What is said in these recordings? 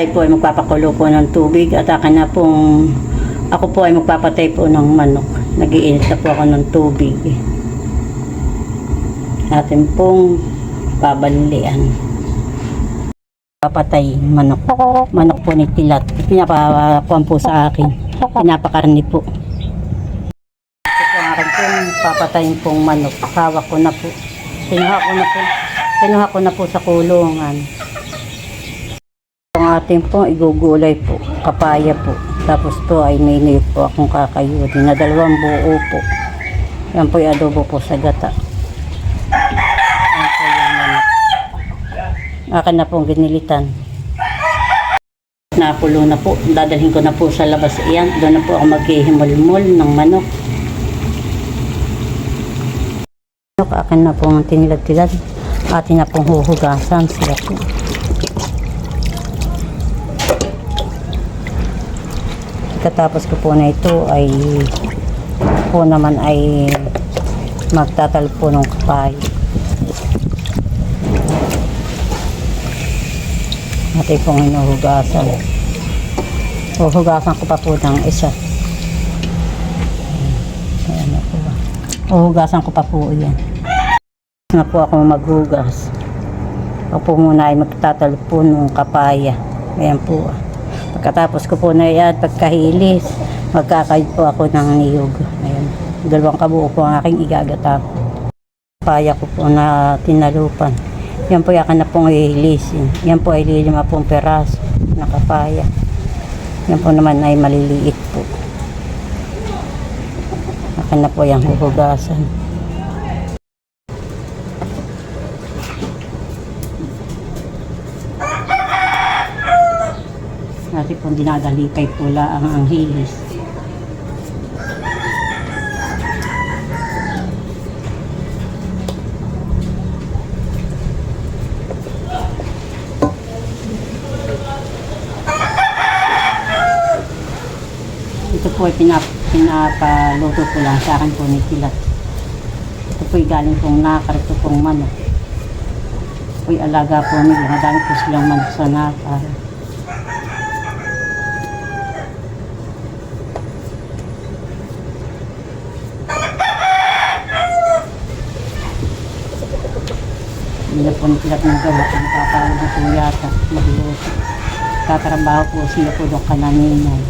Ako po ay magpapakulo po ng tubig at ako po ay magpapatay po ng manok. Nag-iinit na po ako ng tubig. Atin pong babanlian. Papatay manok. Manok po ni Tilat. Pinapakuan po sa akin. Pinapakarni po. Ito po ang akin pong papatayin pong manok. Hawak ko na po. Kinuha ko na po sa kulungan. Ang ating pong igugulay po. Kapaya po. Tapos po ay may niyot po akong kakayunin na 2 buo po. Yan po yung adobo po sa gata. Yan po yung manok. Akin na pong ginilitan. Nakulo na po. Dadalhin ko na po sa labas iyan. Doon na po ako maghihimol-mol ng manok. Akin na pong tinilad-tilad. Atin na pong huhugasan sila po. Katapos ko po na ito ay po naman ay magtatal po ng kapay. Natin pong hinuhugasan. Huhugasan ko pa po ng isa. Ayan na po. Huhugasan ko pa po yan. Na po ako maghugas. Ako po muna ay magtatal po ng kapaya. Ayan po. Pagkatapos ko po na yan, pagkahilis, magkakayod po ako ng niyog. Ayan. 2 kabuo po ang aking igagata. Paya ko po na tinalupan. Yan po yakan na pong ihilisin. Yan po ay 5 pong peraso na kapaya. Yan po naman ay maliliit po. Akan na po yung huhugasan. Natin pong dinadalikay pula ang hilis. Ito po ay pinapaluto po lang sa akin po ni Tilat. Ito po ay galing pong nakarito pong manok. Ito po ay alaga po nila. Madami po silang manok sa nakar. Hindi na po Tilat ng gawa. Nagkakaroon po yata. Magluto. Katrabaho po sila po doon kananinay.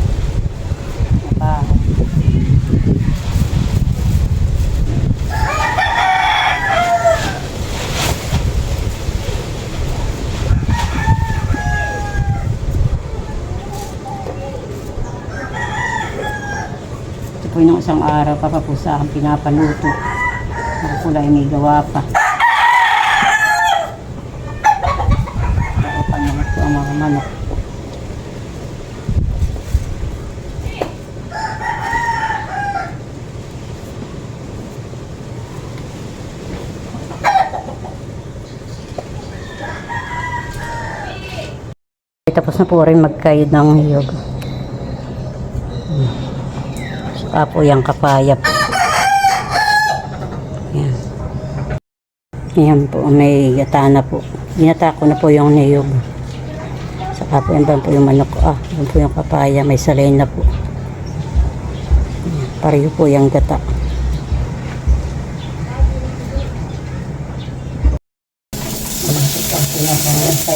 Ito po yung isang araw pa po sa akin pinapaluto. Ako po lang may gawa pa. Ako pa naman po ang mga manok. Tapos na po rin magkayod ng hiyog. Saka po yung kapaya po. Ayan. Ayan po, may gata na po. Ginata ko na po yung niyog. Saka po yung manok. Yan po yung kapaya, may salay na po. Ayan, pareho po yung gata.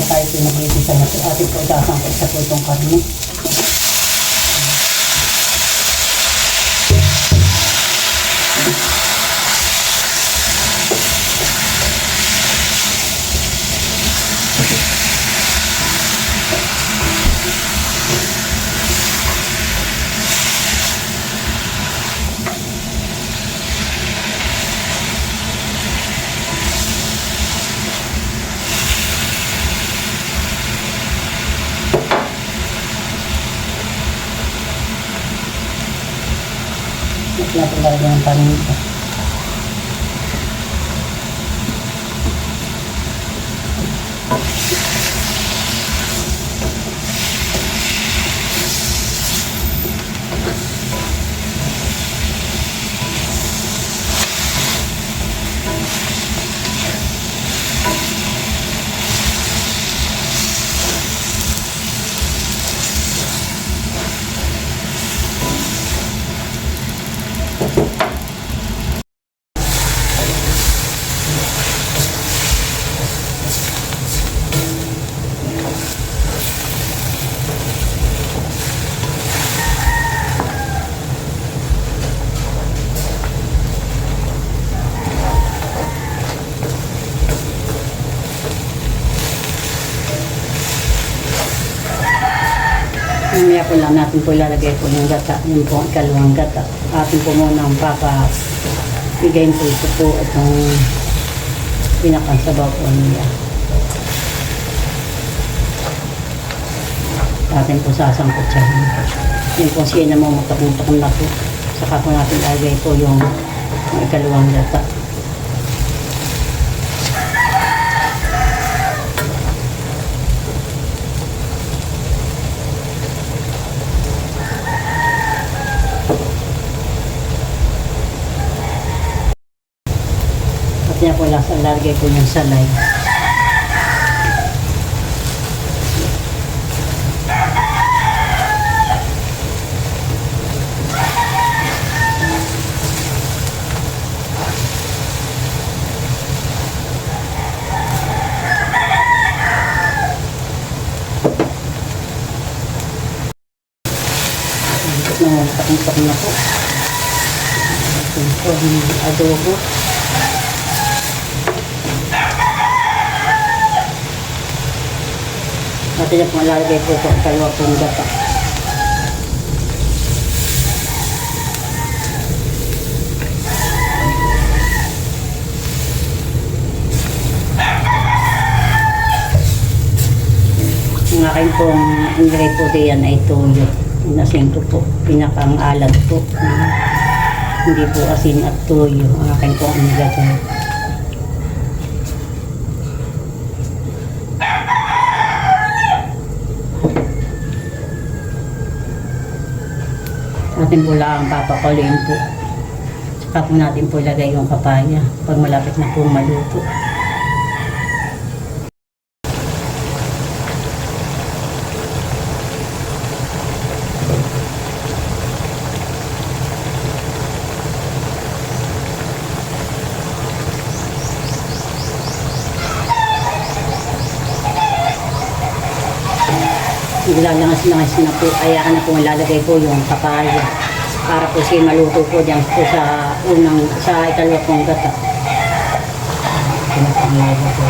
Tayo pinag-ibig sa natin. Ating po itasang ko sa po itong karne. Natin lagyan ng paninita. Mamaya po lang natin po ilalagay po yung gata, yung po ikalawang gata. Atin po muna ang bigayin po ito po itong pinakasabaw po niya. Atin po sasangkot siya. Yung po siya na mamatak-mutak na po. Saka po natin ilalagay po yung ikalawang gata. At niya po lalagay po yung salay. Takuntak na po. Ito po yung adobo. Natin na po malalagay po ito ang kalawa pong gata. Ang aking pong ingray po diyan ay tuyo. Inasin ko po, pinakang alat po. Hindi po asin at tuyo. Ang akin po ang nilagay. Natin po lang papakuloyin po. Saka po natin po ilagay yung papaya pag malapit na po maluto. Nilalangas-langas na po, kaya na po lalagay po yung papaya para po siya maluto po dyan po sa ikalwa pong gata. Pinapangalaga po.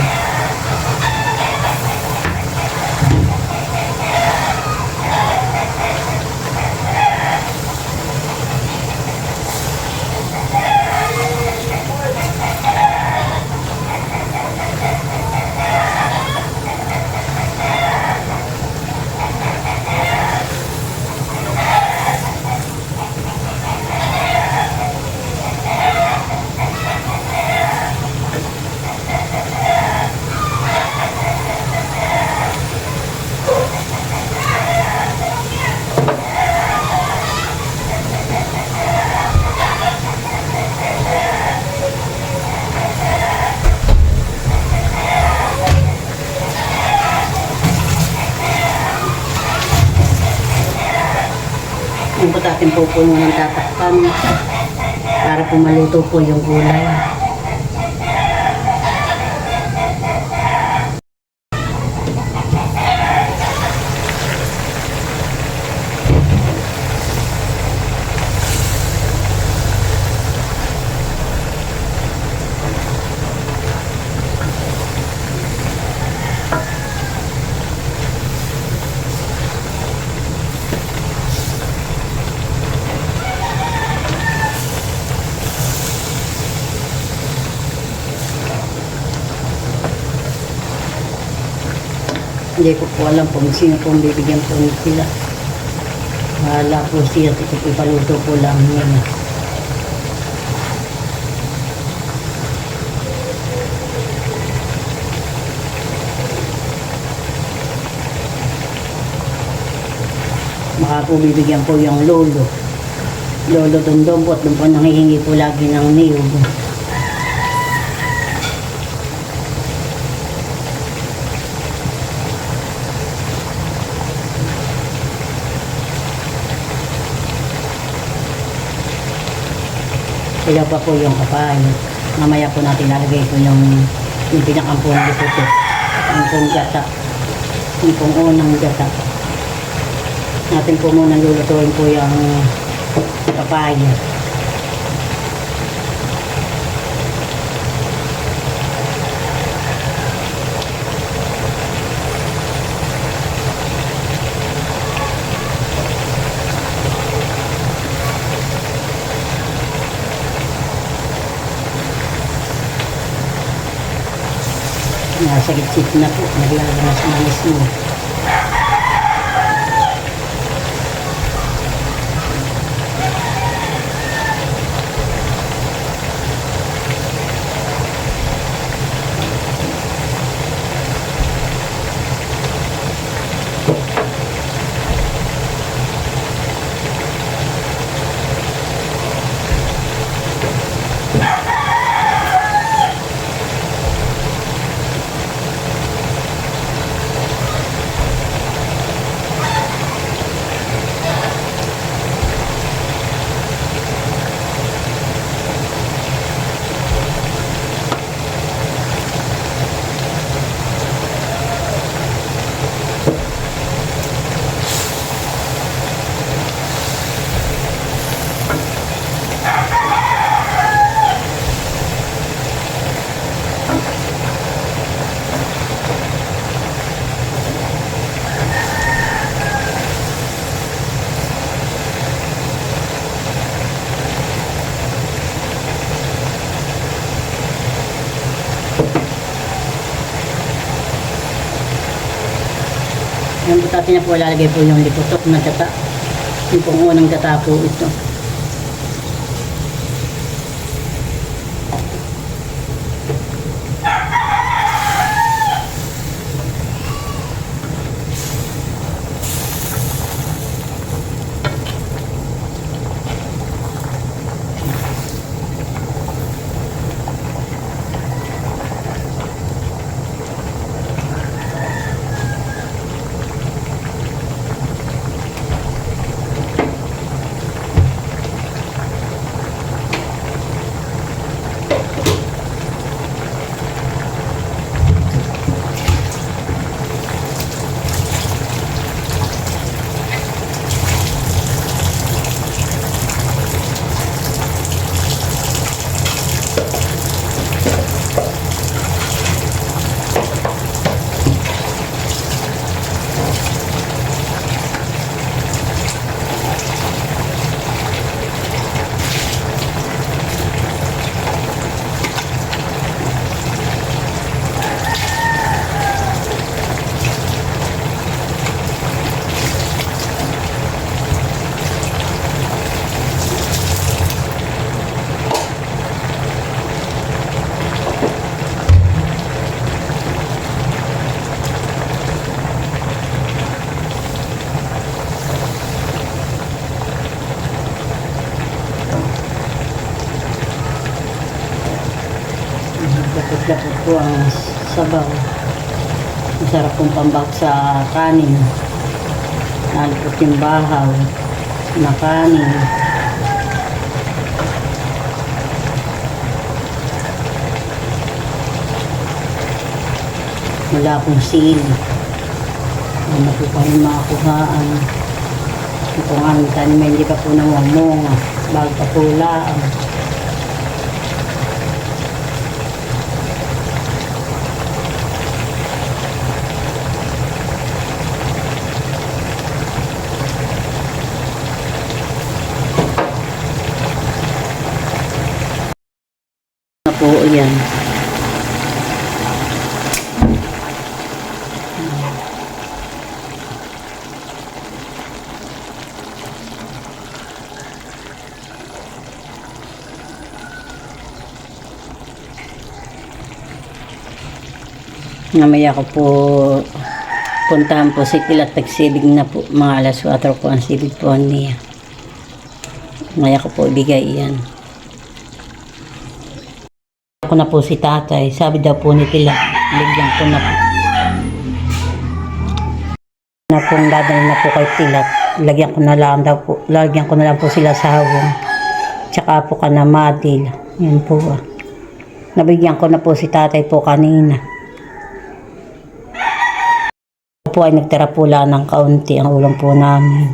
Yung putatin po po ng tatakpan para po maluto po yung gulay. Hindi ko po alam kung sino pong bibigyan po nila. Wala po siya, ito po ipaluto po lang nila. Baka po bibigyan po yung lolo. Lolo Dondong po at doon po nangihingi po lagi ng niyog. Kaya pa po yung kapal. Mamaya po natin lalagay po yung pinakampon dito po. Yung pong gata. Yung pong unang gata. Natin po muna lulutuin po yung papaya. Nasa gitsit na po. Naglalamas na mismo. Yung butate niya po, lalagay po yung liputok na gata. Yung pong unang gata po ito. Lapot-lapot po ang sabaw. Masarap pong pambak sa kanin. Nalipot yung bahaw na kanin. Wala pong sili. Ano po pa rin makakuhaan. Ito nga ang tanim, hindi pa po nawamunga. Bago pa po laang. Po yan. Namaya ko po puntahan po si Kilat tagsibig na po, mga alas 4 po ang sibig po niya. Namaya ko po ibigay yan. Ako na po si tatay, sabi daw po ni Kilat, bigyan ko na po. Na pong dadal na po kay Kilat, lagyan ko na lang daw po, lagyan ko na lang po sila sa hawong. Tsaka po ka na madil, yun po. Nabigyan ko na po si tatay po kanina. Po ay nagtira po lang ng kaunti ang ulam po namin.